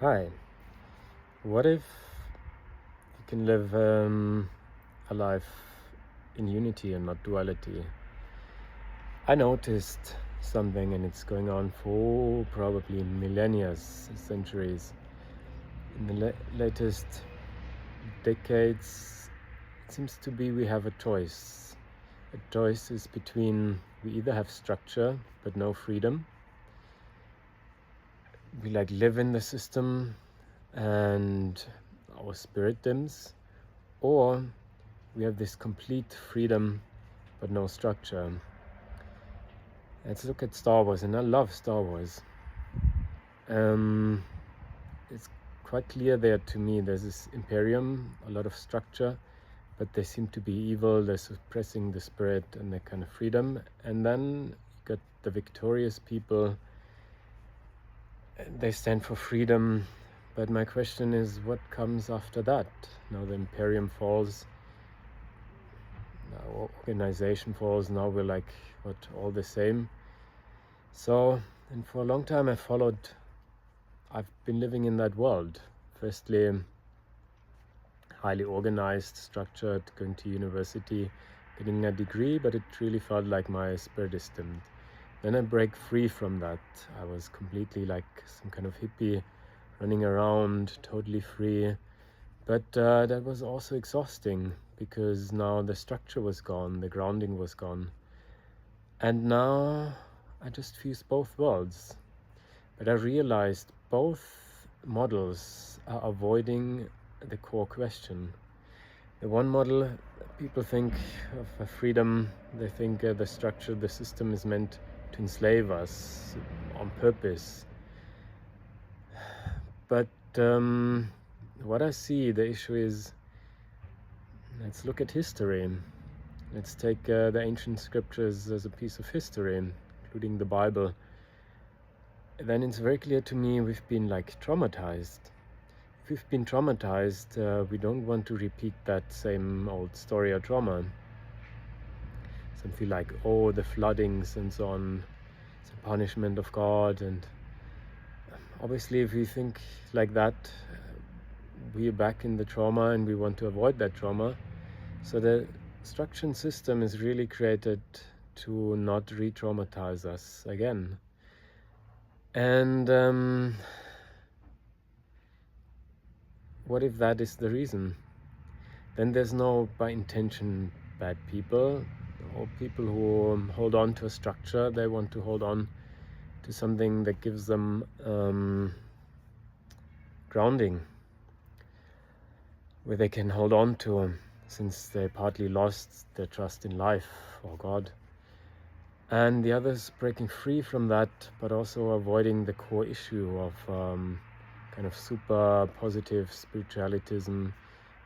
Hi, what if you can live a life in unity and not duality? I noticed something, and it's going on for probably millennia, centuries. In the latest decades, it seems to be we have a choice. A choice is between we either have structure but no freedom. We live in the system and our spirit dims, or we have this complete freedom but no structure. Let's look at Star Wars, and I love Star Wars. It's quite clear there to me. There's this Imperium, a lot of structure, but they seem to be evil. They're suppressing the spirit and the kind of freedom. And then you got the victorious people. They stand for freedom. But my question is, what comes after that? Now the Imperium falls. Our organization falls. Now we're all the same. So, and for a long time I've been living in that world. Firstly, highly organized, structured, going to university, getting a degree, but it really felt like my spirit is dimmed. Then I break free from that. I was completely like some kind of hippie, running around, totally free. But that was also exhausting, because now the structure was gone, the grounding was gone. And now I just fuse both worlds. But I realized both models are avoiding the core question. The one model, people think of a freedom, they think the structure, the system is meant to enslave us on purpose. But what I see, the issue is, let's look at history. Let's take the ancient scriptures as a piece of history, including the Bible. Then it's very clear to me we've been traumatized. If we've been traumatized, we don't want to repeat that same old story or trauma. Something like, oh, the floodings and so on, it's a punishment of God. And obviously, if we think like that, we're back in the trauma and we want to avoid that trauma. So the structure and system is really created to not re-traumatize us again. And what if that is the reason? Then there's no by intention bad people, or people who hold on to a structure. They want to hold on to something that gives them grounding, where they can hold on to, since they partly lost their trust in life or God. And the others breaking free from that, but also avoiding the core issue of kind of super positive spiritualism.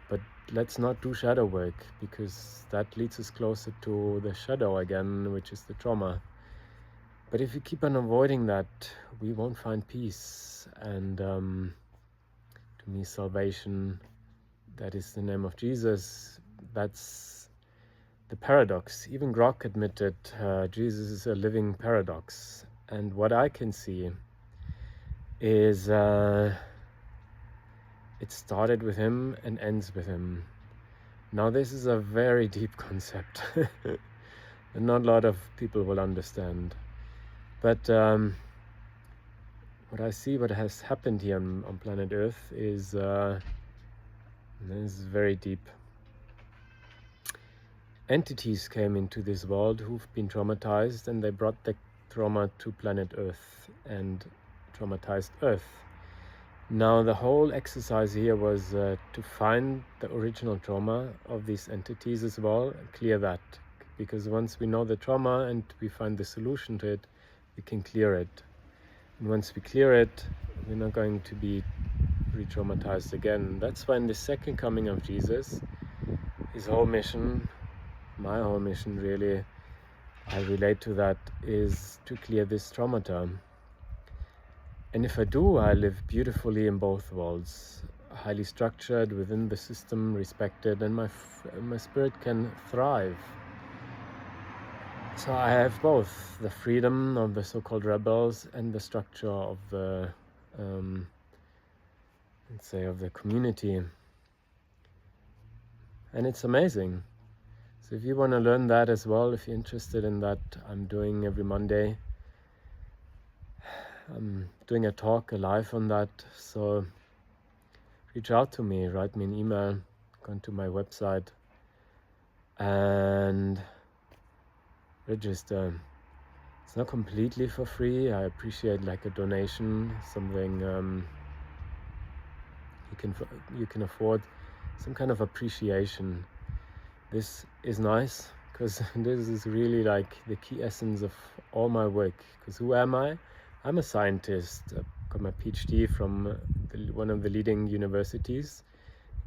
But let's not do shadow work, because that leads us closer to the shadow again, which is the trauma. But if we keep on avoiding that, we won't find peace. And to me, salvation, that is the name of Jesus. That's the paradox. Even Grok admitted Jesus is a living paradox. And what I can see is it started with him and ends with him. Now this is a very deep concept and not a lot of people will understand. But what I see, what has happened here on planet Earth is very deep. Entities came into this world who've been traumatized, and they brought the trauma to planet Earth and traumatized Earth. Now the whole exercise here was to find the original trauma of these entities as well, and clear that. Because once we know the trauma and we find the solution to it, we can clear it. And once we clear it, we're not going to be re-traumatized again. That's why in the second coming of Jesus, his whole mission, my whole mission really, I relate to that, is to clear this traumata. And if I do, I live beautifully in both worlds, highly structured within the system, respected, and my spirit can thrive. So I have both the freedom of the so-called rebels and the structure of the let's say, of the community. And it's amazing. So if you want to learn that as well, if you're interested in that, I'm doing every Monday. I'm doing a talk, a live on that. So reach out to me, write me an email, go to my website and register. It's not completely for free. I appreciate like a donation, something you can afford, some kind of appreciation. This is nice because this is really like the key essence of all my work. Because who am I? I'm a scientist. I got my PhD from one of the leading universities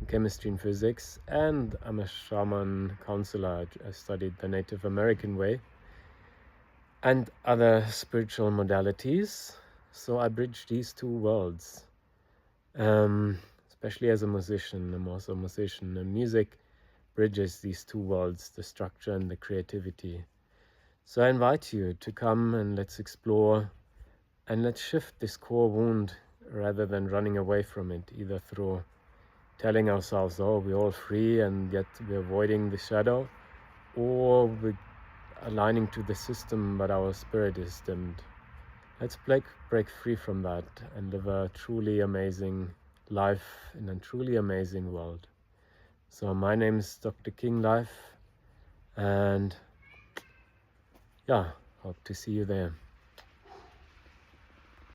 in chemistry and physics, and I'm a shaman counselor. I studied the Native American way and other spiritual modalities. So I bridge these two worlds, especially as a musician. I'm also a musician, and music bridges these two worlds, the structure and the creativity. So I invite you to come and let's explore and let's shift this core wound rather than running away from it, either through telling ourselves, oh, we're all free and yet we're avoiding the shadow, or we're aligning to the system but our spirit is dimmed. Let's break free from that and live a truly amazing life in a truly amazing world. So my name is Dr. King Life, and yeah, hope to see you there.